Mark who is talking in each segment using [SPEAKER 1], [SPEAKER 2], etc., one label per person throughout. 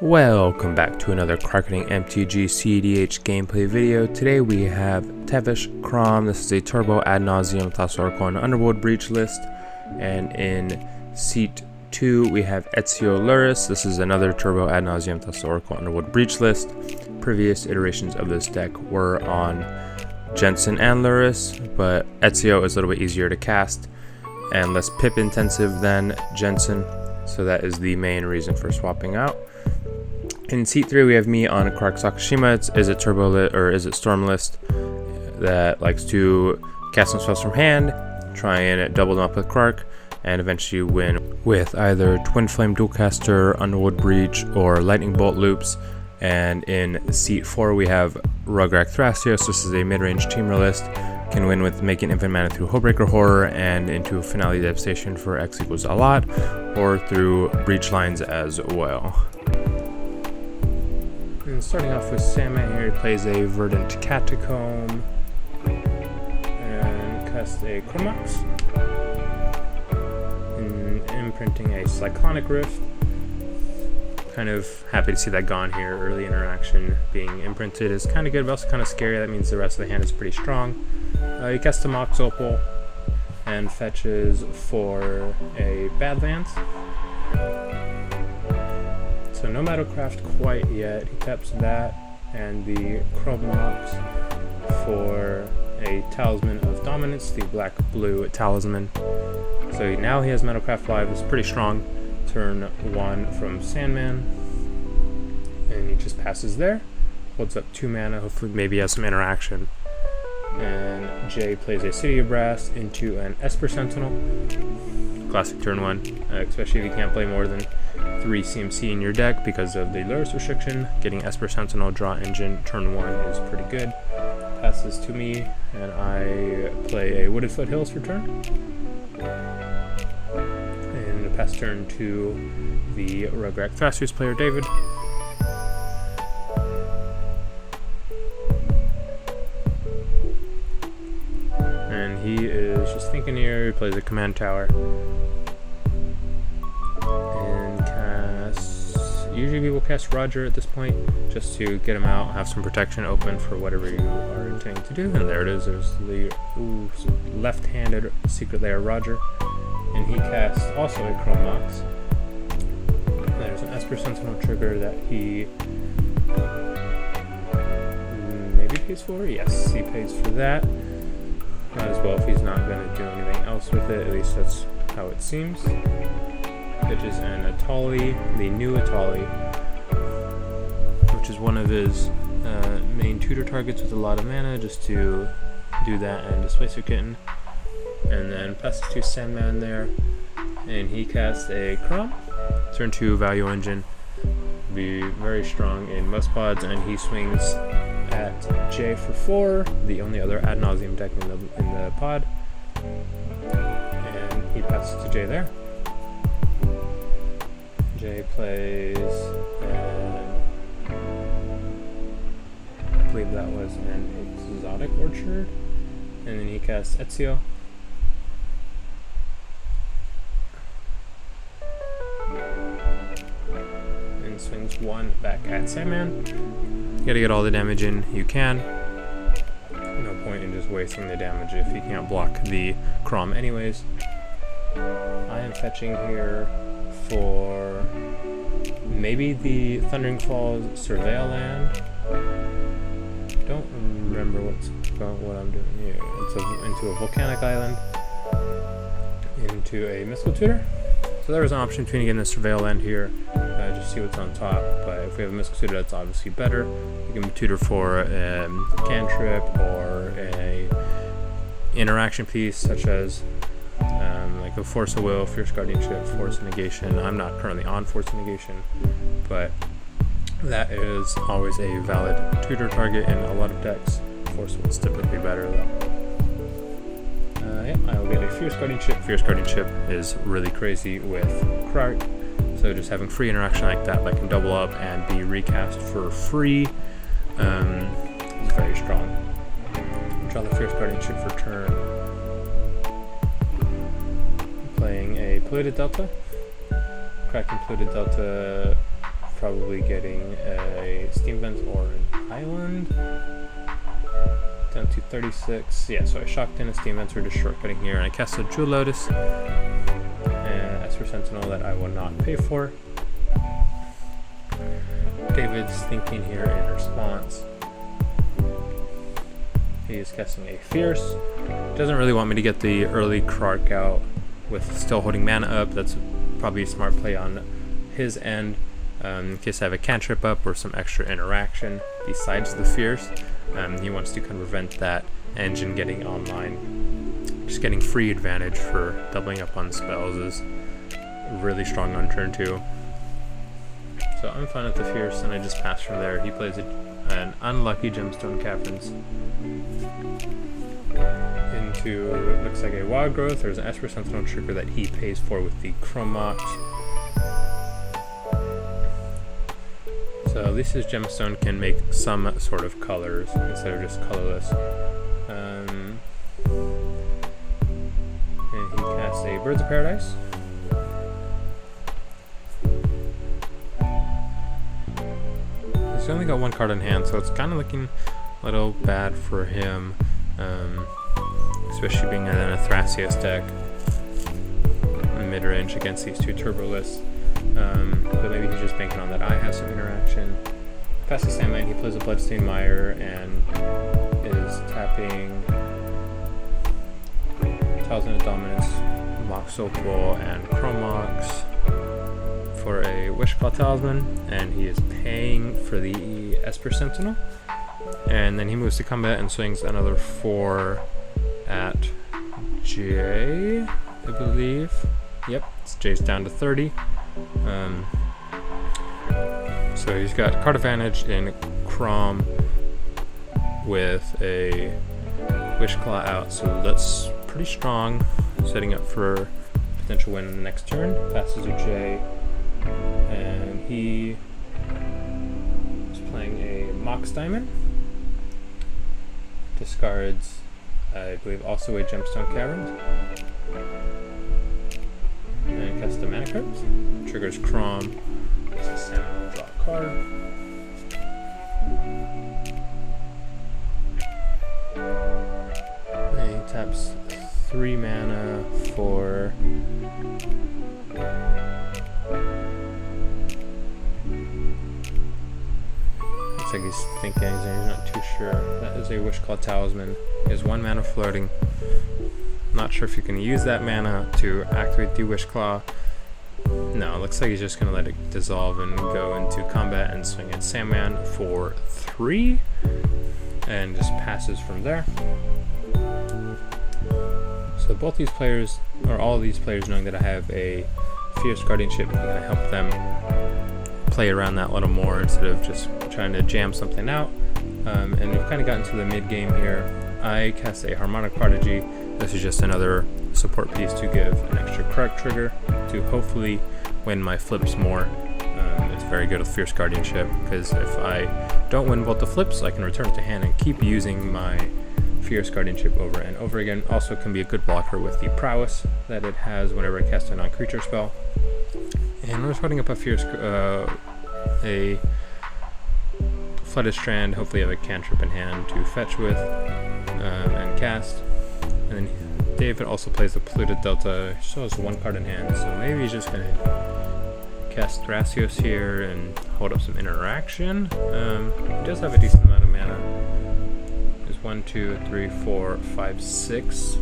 [SPEAKER 1] Welcome back to another KrarkeningMTG cEDH gameplay video. Today we have Tevesh Kraum. This is a turbo ad nauseum Thassaorco and Underworld Breach list. And in seat 2 we have Ezio Lurrus. This is another turbo ad nauseum Thassaorco Underworld Breach list. Previous iterations of this deck were on Jensen and Lurrus, but Ezio is a little bit easier to cast and less pip intensive than Jensen. So that is the main reason for swapping out. In seat 3 we have me on Krark Sakashima. Is it turbo lit or is it storm list that likes to cast some spells from hand, try and double them up with Krark, and eventually win with either Twin Flame Dualcaster, Underworld Breach, or Lightning Bolt loops. And in seat 4 we have Rograkh Thrasios. This is a mid-range teamer list. Can win with making infinite mana through Hullbreaker Horror and into Finale Devastation for X equals a lot, or through Breach lines as well. And starting off with Sandman here, he plays a Verdant Catacomb and casts a Chromox, and imprinting a Cyclonic Rift. Kind of happy to see that gone here. Early interaction being imprinted is kind of good, but also kind of scary. That means the rest of the hand is pretty strong. He casts a Mox Opal and fetches for a Badlands. So no Meadowcraft quite yet. He taps that and the Chrome Mox for a Talisman of Dominance, the black-blue Talisman. So now he has Meadowcraft live. It's pretty strong. Turn 1 from Sandman, and he just passes there. Holds up 2 mana. Hopefully maybe has some interaction. And Jay plays a City of Brass into an Esper Sentinel. Classic turn 1, especially if you can't play more than 3 CMC in your deck because of the Lurrus restriction. Getting Esper Sentinel draw engine turn 1 is pretty good. Passes to me, and I play a Wooded Foothills for turn. And pass turn to the Rograkh Thrasios player, David. And he is just thinking here. He plays a Command Tower. Usually people cast Roger at this point just to get him out, have some protection open for whatever you are intending to do. And there it is. There's the left-handed Secret Lair Roger. And he casts also a Chrome Mox. There's an Esper Sentinel trigger that he maybe pays for. Yes, he pays for that. Might as well if he's not going to do anything else with it. At least that's how it seems. Pitches an Atali, the new Atali, which is one of his main tutor targets with a lot of mana, just to do that and Displacer Kitten. And then passes to Sandman there, and he casts a Kraum. Turn 2 Value Engine. Be very strong in most pods, and he swings at J for 4, the only other ad nauseum deck in the pod. And he passes to J there. Jay plays, I believe that was an Exotic Orchard, and then he casts Ezio. And swings 1 back at Sandman. You gotta get all the damage in you can. No point in just wasting the damage if you can't block the Kraum anyways. I am fetching here for maybe the Thundering Falls Surveil land. Don't remember what I'm doing here. It's into a Volcanic Island, into a Mystical Tutor. So there was an option between getting the Surveil land here, just see what's on top. But if we have a Mystical Tutor, that's obviously better. You can tutor for a cantrip or a interaction piece such as like a Force of Will, Fierce Guardianship, Force Negation. I'm not currently on Force Negation, but that is always a valid tutor target in a lot of decks. Force of Will is typically better though. Yeah, I will get a Fierce Guardianship. Fierce Guardianship is really crazy with Krark, so just having free interaction like that can double up and be recast for free is very strong. Draw the Fierce Guardianship for turn. Playing a Polluted Delta. Cracking Polluted Delta probably probably getting a Steam Vents or an Island. Down to 36. Yeah, so I shocked in a Steam Vents, we're just shortcutting here, and I cast a Jewel Lotus and Esper Sentinel that I will not pay for. David's thinking here in response. He is casting a Fierce. Doesn't really want me to get the early Krark out with still holding mana up. That's probably a smart play on his end, in case I have a cantrip up or some extra interaction besides the Fierce. He wants to kind of prevent that engine getting online. Just getting free advantage for doubling up on spells is really strong on turn 2. So I'm fine with the Fierce, and I just pass from there. He plays an unlucky Gemstone Caverns into, it looks like a Wild Growth. There's an Esper Sentinel trigger that he pays for with the Chromox. So at least his Gemstone can make some sort of colors instead of just colorless. And he casts a Birds of Paradise. He's only got one card in hand, so it's kind of looking a little bad for him, especially being in a Thrasios deck mid-range against these two turbo lists. But maybe he's just banking on that I have some interaction. Past the Sandman, he plays a Bloodstained Mire and is tapping Talisman of Dominance, Mox Opal, and Chromox for a Wishclaw Talisman, and he is paying for the Esper Sentinel. And then he moves to combat and swings another 4 at J, I believe. Yep, J's down to 30. So he's got card advantage in Kraum with a Wishclaw out, so that's pretty strong, setting up for potential win in the next turn. Passes to J, and he is playing a Mox Diamond. Discards, I believe, also a Gemstone Caverns. And casts the mana cards. Triggers Kraum. It's a Salmon draw card. And he taps 3 mana for looks like he's thinking, he's not too sure. That is a Wishclaw Talisman. He has 1 mana floating. Not sure if you can use that mana to activate the Wishclaw. No, it looks like he's just going to let it dissolve and go into combat and swing at Sandman for 3. And just passes from there. So both these players, or all of these players, knowing that I have a Fierce Guardianship, I'm going to help them play around that a little more instead of just trying to jam something out. And we've kind of gotten to the mid game here. I cast a Harmonic Prodigy. This is just another support piece to give an extra Krark trigger to hopefully win my flips more. It's very good with Fierce Guardianship, because if I don't win both the flips, I can return it to hand and keep using my Fierce Guardianship over and over again. Also can be a good blocker with the Prowess that it has whenever I cast a non-creature spell. And we're putting up a Fierce, a Flooded Strand. Hopefully I have a cantrip in hand to fetch with and cast. And then David also plays the Polluted Delta. He still has 1 card in hand, so maybe he's just gonna cast Thrasios here and hold up some interaction. He does have a decent amount of mana. There's 1, 2, 3, 4, 5, 6.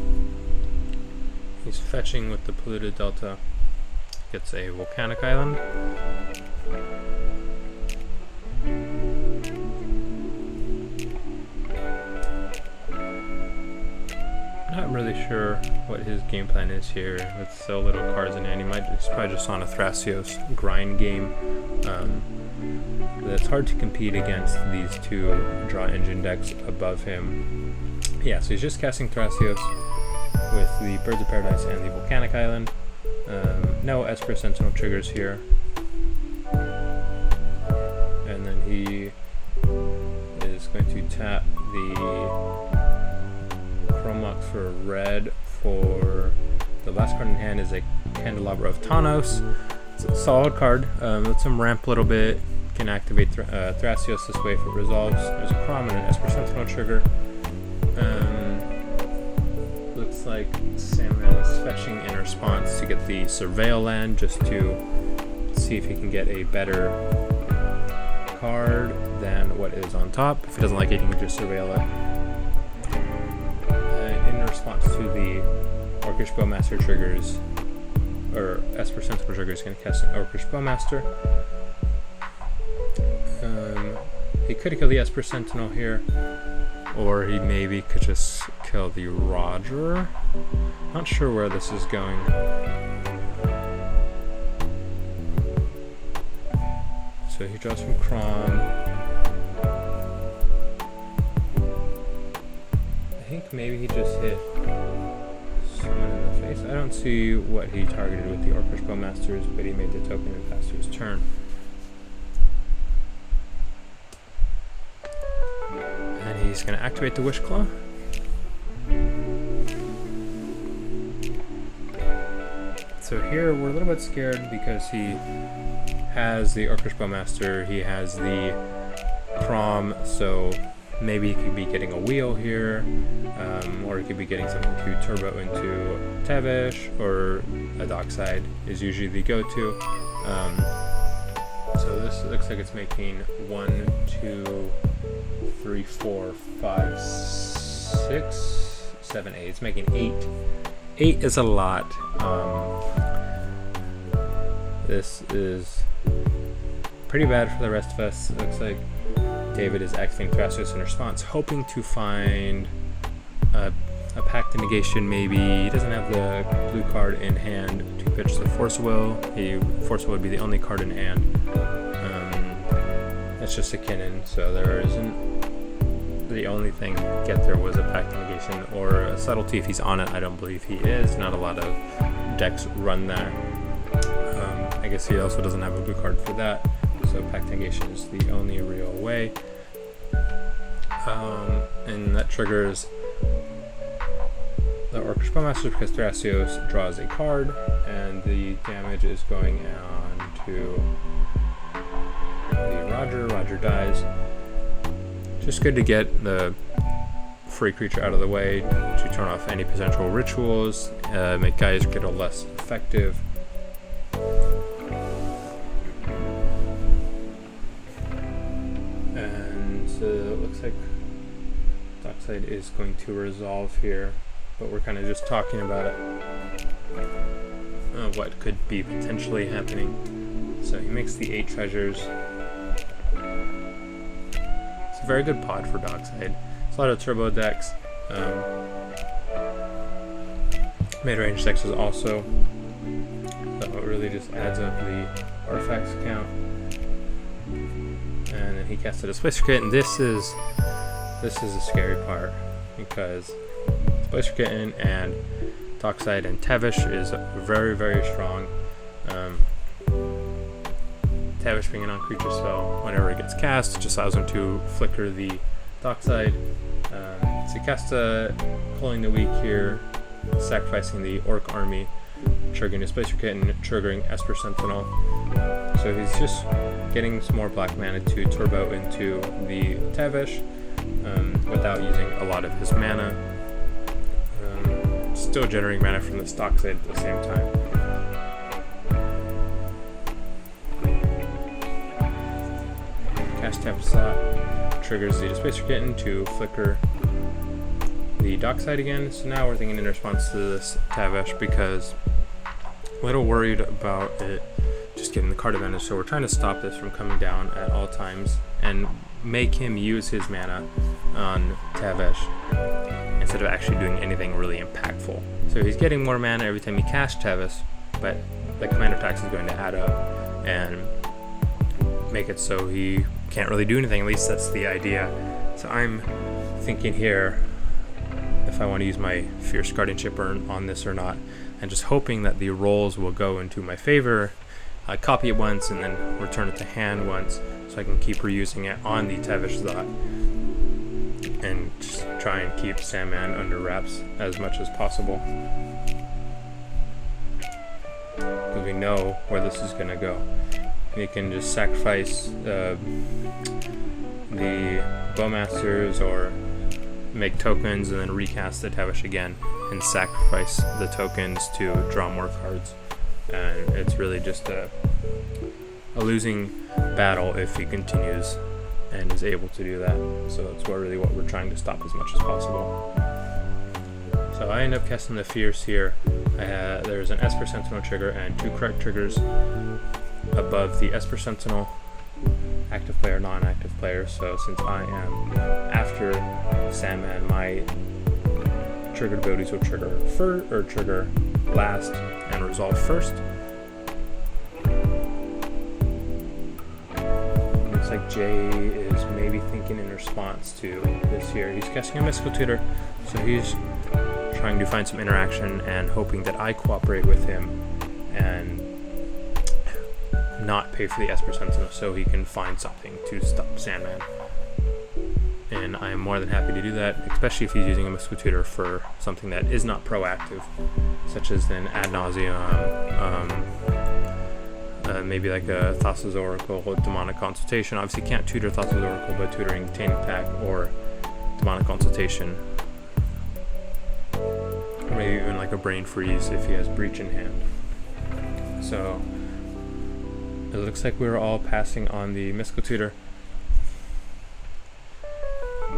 [SPEAKER 1] He's fetching with the Polluted Delta. Gets a Volcanic Island. Not really sure what his game plan is here with so little cards in hand. He's probably just on a Thrasios grind game. But it's hard to compete against these 2 draw engine decks above him. Yeah, so he's just casting Thrasios with the Birds of Paradise and the Volcanic Island. No Esper Sentinel triggers here. And then he is going to tap the Chromox for red for the last card in hand is a Candelabra of Tawnos. It's a solid card. Lets him ramp a little bit, can activate Thrasios this way if it resolves. There's a Kraum and an Esper Sentinel trigger. Looks like Salmon is fetching in response to get the Surveil land, just to see if he can get a better card than what is on top. If he doesn't like it, he can just Surveil it. In response to the Orcish Bowmaster triggers, or Esper Sentinel trigger, is going to cast an Orcish Bowmaster. He could kill the Esper Sentinel here, or he maybe could just kill the Roger. Not sure where this is going. So he draws from Kraum. I think maybe he just hit someone in the face. I don't see what he targeted with the Orcish Bowmasters, but he made the token and passed to his turn. And he's going to activate the Wish Claw. So here we're a little bit scared because he has the Orcish Bowmaster, he has the Kraum, so maybe he could be getting a wheel here, or he could be getting something to turbo into Tevesh, or a Dockside is usually the go-to. So this looks like it's making 1, 2, 3, 4, 5, 6, 7, 8. It's making 8. 8 is a lot. This is pretty bad for the rest of us. It looks like David is activating Thrasios in response, hoping to find a Pact to Negation maybe. He doesn't have the blue card in hand to pitch the Force Will. Force Will would be the only card in hand. It's just a Kinnan, so there isn't. The only thing get there was a Pact to Negation or a Subtlety if he's on it. I don't believe he is. Not a lot of decks run that. I guess he also doesn't have a blue card for that, so Pact to Negation is the only real way. And that triggers the Orcish Bowmaster because Thrasios draws a card, and the damage is going on to the Roger. Roger dies. Just good to get the free creature out of the way to turn off any potential rituals, make guys get a less effective. And it looks like Dockside is going to resolve here, but we're kind of just talking about what could be potentially happening. So he makes the 8 treasures. It's a very good pod for Dockside. It's a lot of turbo decks. Midrange decks is also. So it really just adds up the artifacts count. And then he casts a Displacer Kit, and this is a scary part because Displacer Kitten and Dockside and Tevesh is very, very strong. Tevesh being a non-creature spell, whenever it gets cast, it just allows him to flicker the Dockside. So he casts a Pulling the Weak here, sacrificing the Orc army, triggering Displacer Kitten, triggering Esper Sentinel. So he's just getting some more black mana to turbo into the Tevesh without using a lot of his mana. Still generating mana from the Dockside at the same time. Cast Temp Slot triggers the Displacer Kitten to flicker the Dockside again. So now we're thinking in response to this Tevesh because a little worried about it just getting the card advantage. So we're trying to stop this from coming down at all times and make him use his mana on Tevesh instead of actually doing anything really impactful. So he's getting more mana every time he casts Tevesh, but the commander tax is going to add up and make it so he can't really do anything. At least that's the idea. So I'm thinking here if I want to use my Fierce Guardianship on this or not, and just hoping that the rolls will go into my favor. I copy it once and then return it to hand once, so I can keep reusing it on the Tevesh Zot and just try and keep Sandman under wraps as much as possible, because we know where this is going to go. You can just sacrifice the Bowmasters or make tokens and then recast the Tevesh again and sacrifice the tokens to draw more cards. And it's really just a losing battle if he continues and is able to do that. So that's really what we're trying to stop as much as possible. So I end up casting the Fierce here. There's an Esper Sentinel trigger and 2 Krark triggers above the Esper Sentinel, active player, non-active player. So since I am after Sandman, my triggered abilities will trigger last and resolve first. Looks like Jay is maybe thinking in response to this here. He's casting a Mystical Tutor, so he's trying to find some interaction and hoping that I cooperate with him and not pay for the Esper Sentinel so he can find something to stop Sandman. And I am more than happy to do that, especially if he's using a Mystical Tutor for something that is not proactive, such as an Ad Nauseam, maybe like a Thassa's Oracle or Demonic Consultation. Obviously can't tutor Thassa's Oracle, but tutoring Taint Attack or Demonic Consultation. Or maybe even like a Brain Freeze if he has Breach in hand. So it looks like we're all passing on the Mystical Tutor.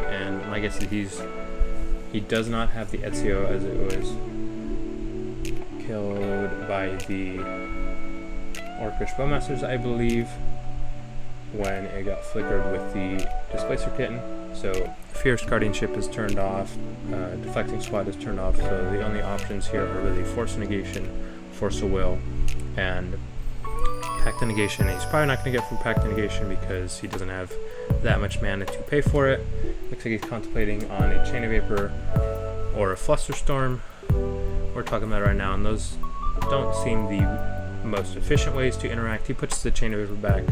[SPEAKER 1] And my guess is he does not have the Ezio, as it was killed by the Orcish Bowmasters, I believe, when it got flickered with the Displacer Kitten. So Fierce Guardianship is turned off, Deflecting Squad is turned off, so the only options here are really Force of Negation, Force of Will, and Pact of Negation. He's probably not going to get from Pact of Negation because he doesn't have that much mana to pay for it. Looks like he's contemplating on a Chain of Vapor or a Flusterstorm. We're talking about it right now, and those don't seem the most efficient ways to interact. He puts the Chain of Vapor back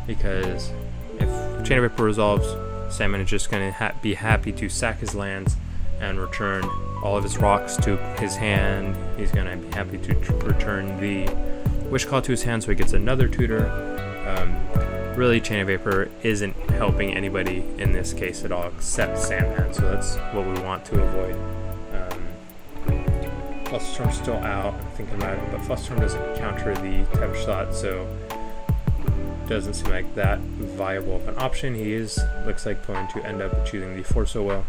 [SPEAKER 1] because if Chain of Vapor resolves, Sandman is just going to be happy to sack his lands and return all of his rocks to his hand. He's going to be happy to return the Wish Call to his hand so he gets another tutor. Really, Chain of Vapor isn't helping anybody in this case at all except Sandman, so that's what we want to avoid. Flusterstorm's still out, I'm thinking about it, but Flusterstorm doesn't counter the Tevesh slot, so doesn't seem like that viable of an option. He looks like going to end up choosing the Force of Will.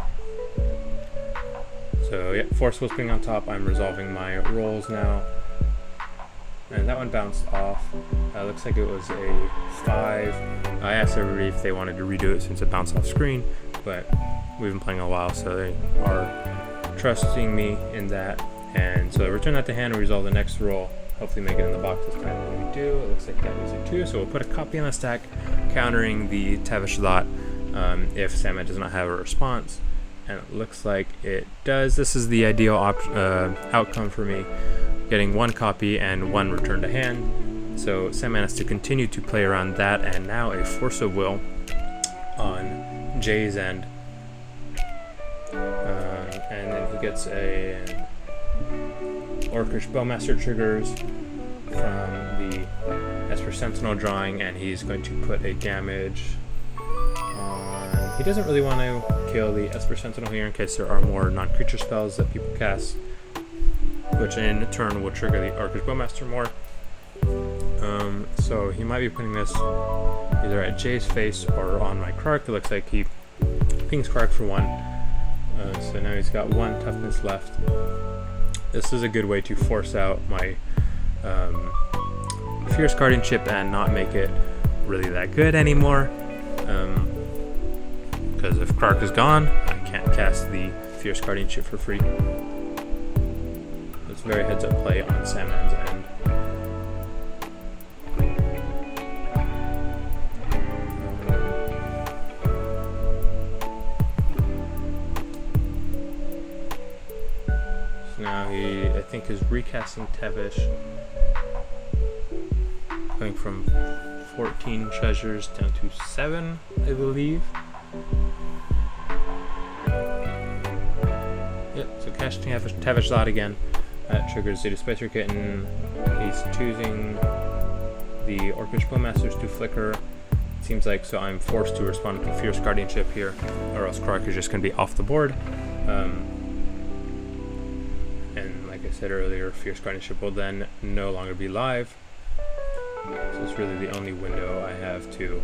[SPEAKER 1] So yeah, Force Will's being on top. I'm resolving my rolls now. And that one bounced off. Looks like it was a 5. I asked everybody if they wanted to redo it since it bounced off screen, but we've been playing a while, so they are trusting me in that. And so I return that to hand and resolve the next roll. Hopefully make it in the box this time. When we do, it looks like that was a 2, so we'll put a copy on the stack, countering the Tevesh lot if Sandman does not have a response. And it looks like it does. This is the ideal outcome for me, getting 1 copy and 1 return to hand. So Sandman has to continue to play around that, and now a Force of Will on Jay's end. And then he gets a Orcish Bowmaster triggers from the Esper Sentinel drawing, and he's going to put a damage on... He doesn't really want to kill the Esper Sentinel here in case there are more non-creature spells that people cast, which in turn will trigger the Orcish Bowmaster more. So he might be putting this either at Jay's face or on my Krark. It looks like he pings Krark for 1. So now he's got 1 toughness left. This is a good way to force out my Fierce Guardianship and not make it really that good anymore. Because if Krark is gone, I can't cast the Fierce Guardianship for free. It's very heads up play on Sandman's end. So now he, I think, is recasting Tevesh, going from 14 treasures down to 7, I believe. Yep, so casting Tevesh lot again. That triggers the Displacer Kitten. He's choosing the Orcish Bowmasters to flicker. It seems like, so I'm forced to respond with the Fierce Guardianship here, or else Krark is just going to be off the board. And like I said earlier, Fierce Guardianship will then no longer be live. So it's really the only window I have to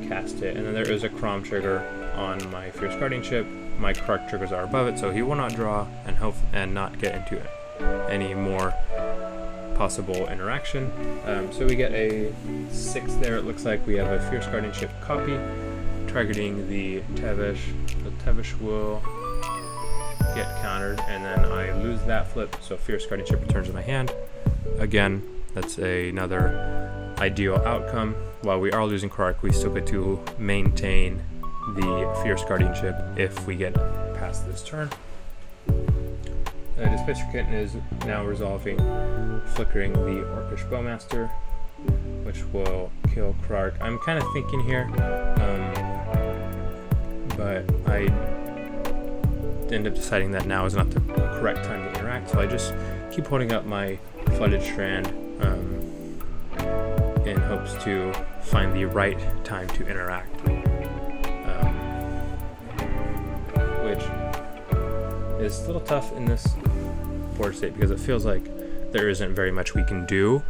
[SPEAKER 1] cast it. And then there is a Kraum trigger on my Fierce Guardianship. My Krark triggers are above it, so he will not draw and not get into any more possible interaction. So we get a 6 there. It looks like we have a Fierce Guardianship copy targeting the Tevesh. The Tevesh will get countered, and then I lose that flip, so Fierce Guardianship returns to my hand. Again, that's another ideal outcome. While we are losing Krark, we still get to maintain the Fierce Guardianship if we get past this turn. Displacer Kitten is now resolving, flickering the Orcish Bowmaster, which will kill Krark. I'm kind of thinking here, but I end up deciding that now is not the correct time to interact, so I just keep holding up my Flooded Strand in hopes to find the right time to interact, which is a little tough in this board state because it feels like there isn't very much we can do,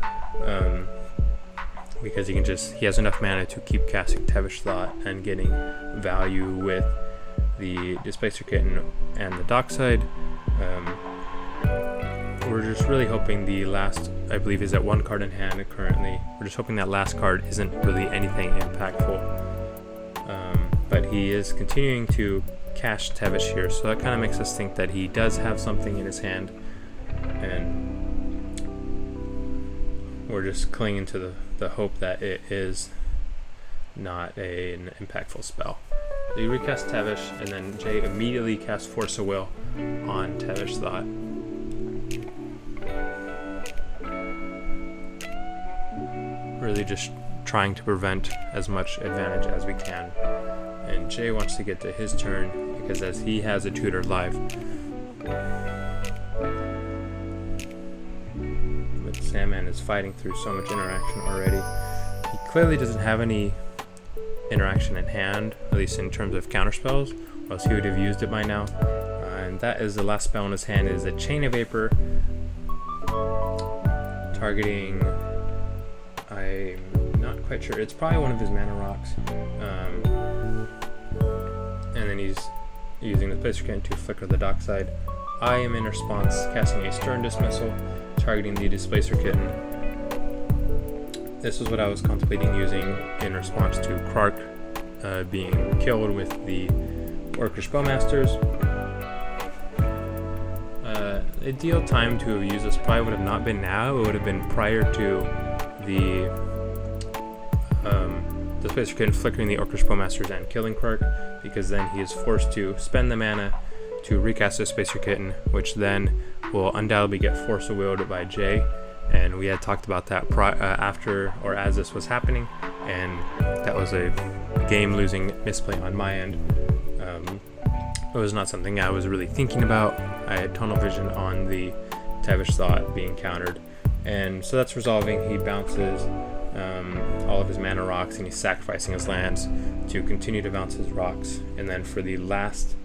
[SPEAKER 1] because he has enough mana to keep casting Tevesh Thought and getting value with the Displacer Kitten and the Dockside. We're just really hoping the last, I believe, is at 1 card in hand currently. We're just hoping that last card isn't really anything impactful. But he is continuing to cast Tevesh here, so that kind of makes us think that he does have something in his hand, and we're just clinging to the hope that it is not an impactful spell. So you recast Tevesh, and then Jay immediately casts Force of Will on Tevesh Thought. Really just trying to prevent as much advantage as we can. And Jay wants to get to his turn because as he has a tutor live. But Sandman is fighting through so much interaction already. He clearly doesn't have any interaction in hand, at least in terms of counter spells, or else he would have used it by now. And that is the last spell in his hand. It is a Chain of Vapor targeting, I'm not quite sure, it's probably one of his mana rocks, and then he's using the Displacer Kitten to flicker the Dockside. I am in response casting a Stern Dismissal targeting the Displacer Kitten. This is what I was contemplating using in response to Krark being killed with the Orcish Bowmasters. Ideal time to have used this probably would have not been now, it would have been prior to the Displacer Kitten flickering the Orcish Bowmasters and killing Krark, because then he is forced to spend the mana to recast the Displacer Kitten, which then will undoubtedly get Force of Willed by Jay. And we had talked about that after or as this was happening, and that was a game-losing misplay on my end. It was not something I was really thinking about. I had tunnel vision on the Tevesh Thought being countered, and so that's resolving. He bounces all of his mana rocks, and he's sacrificing his lands to continue to bounce his rocks. And then for the last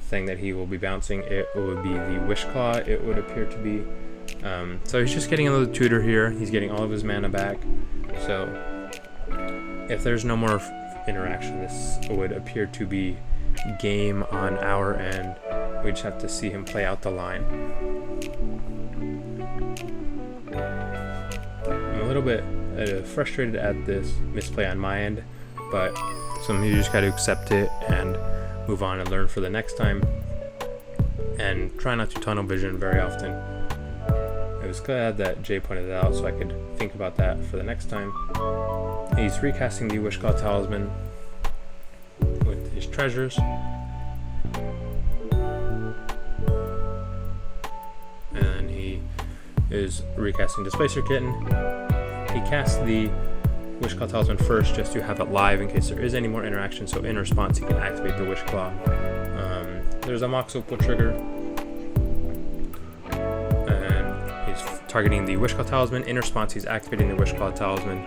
[SPEAKER 1] thing that he will be bouncing, it would be the Wishclaw, it would appear to be. So he's just getting another tutor here. He's getting all of his mana back. So if there's no more interaction, this would appear to be game on our end. We just have to see him play out the line. I'm a little bit frustrated at this misplay on my end, but you just got to accept it and move on and learn for the next time, and try not to tunnel vision very often. I was glad that Jay pointed it out so I could think about that for the next time. He's recasting the Wishclaw Talisman with his treasures. And he is recasting Displacer Kitten. He casts the Wishclaw Talisman first just to have it live in case there is any more interaction, so in response he can activate the Wishclaw. There's a Mox Opal trigger, and he's targeting the Wish Call Talisman. In response, he's activating the Wish Call Talisman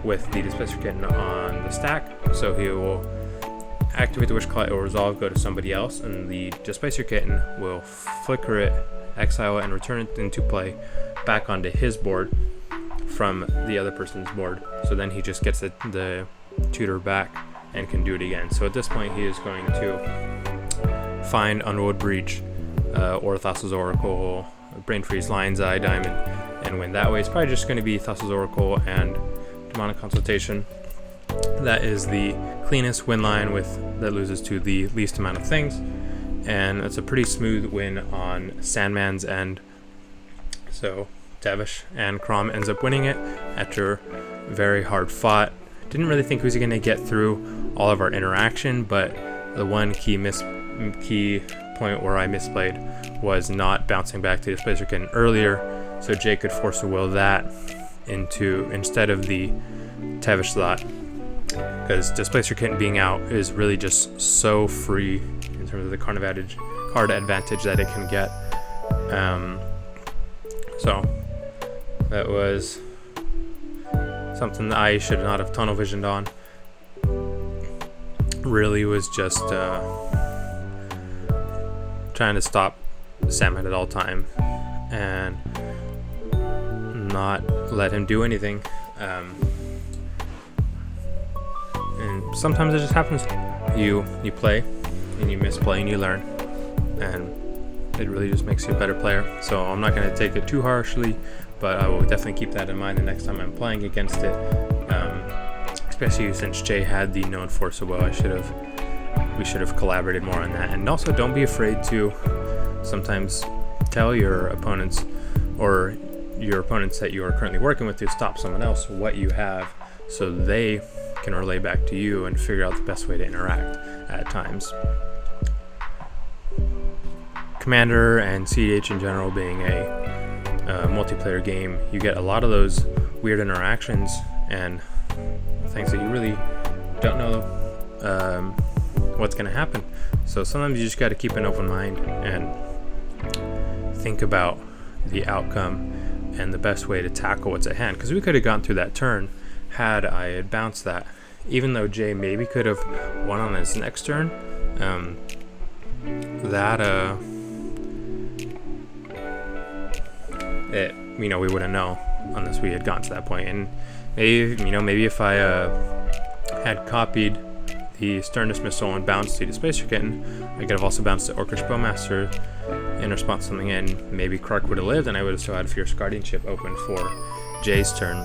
[SPEAKER 1] with the Displacer Kitten on the stack. So he will activate the Wish Call, it will resolve, go to somebody else, and the Displacer Kitten will flicker it, exile it, and return it into play back onto his board from the other person's board. So then he just gets the tutor back and can do it again. So at this point, he is going to find Underworld Breach, or Thassa's Oracle, Brain Freeze, Lion's Eye, Diamond, and win that way. It's probably just going to be Thassa's Oracle and Demonic Consultation. That is the cleanest win line that loses to the least amount of things, and it's a pretty smooth win on Sandman's end. So Tevesh and Kraum ends up winning it after very hard fought. Didn't really think he was going to get through all of our interaction, but the one key point where I misplayed was not bouncing back to Displacer Kitten earlier, so Jay could force a will that instead of the Tevesh slot, because Displacer Kitten being out is really just so free in terms of the card advantage that it can get. So that was something that I should not have tunnel visioned on. Really was just trying to stop Sandman at all time and not let him do anything. And sometimes it just happens. You play and you misplay and you learn, and it really just makes you a better player. So I'm not going to take it too harshly, but I will definitely keep that in mind the next time I'm playing against it. Especially since Jay had the known force of will, we should have collaborated more on that. And also, don't be afraid to sometimes tell your opponents or your opponents that you are currently working with to stop someone else what you have, so they can relay back to you and figure out the best way to interact at times. Commander and cEDH in general being a multiplayer game, you get a lot of those weird interactions and things that you really don't know what's going to happen. So sometimes you just got to keep an open mind and think about the outcome and the best way to tackle what's at hand, because we could have gone through that turn had I had bounced that. Even though Jay maybe could have won on his next turn, we wouldn't know unless we had gotten to that point. And maybe if I had copied the Stern Dismissal and bounced to Displacer Kitten, I could have also bounced to Orcish Bowmaster in response to something, and maybe Krark would have lived, and I would have still had Fierce Guardianship open for Jay's turn.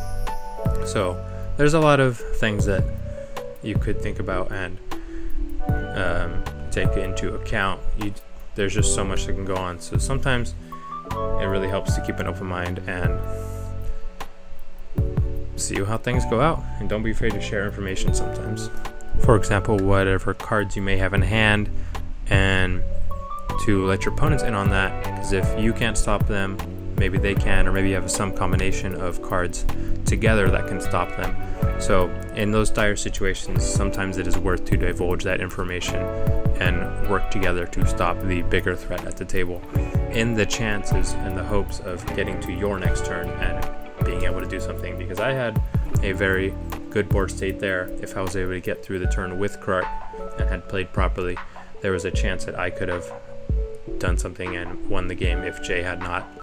[SPEAKER 1] So there's a lot of things that you could think about and take into account. There's just so much that can go on. So sometimes it really helps to keep an open mind and see how things go out, and don't be afraid to share information sometimes. For example, whatever cards you may have in hand, and to let your opponents in on that, because if you can't stop them, maybe they can, or maybe you have some combination of cards together that can stop them. So in those dire situations, sometimes it is worth to divulge that information and work together to stop the bigger threat at the table, in the chances and the hopes of getting to your next turn and being able to do something. Because I had a very good board state there. If I was able to get through the turn with Krark and had played properly, there was a chance that I could have done something and won the game if Jay had not.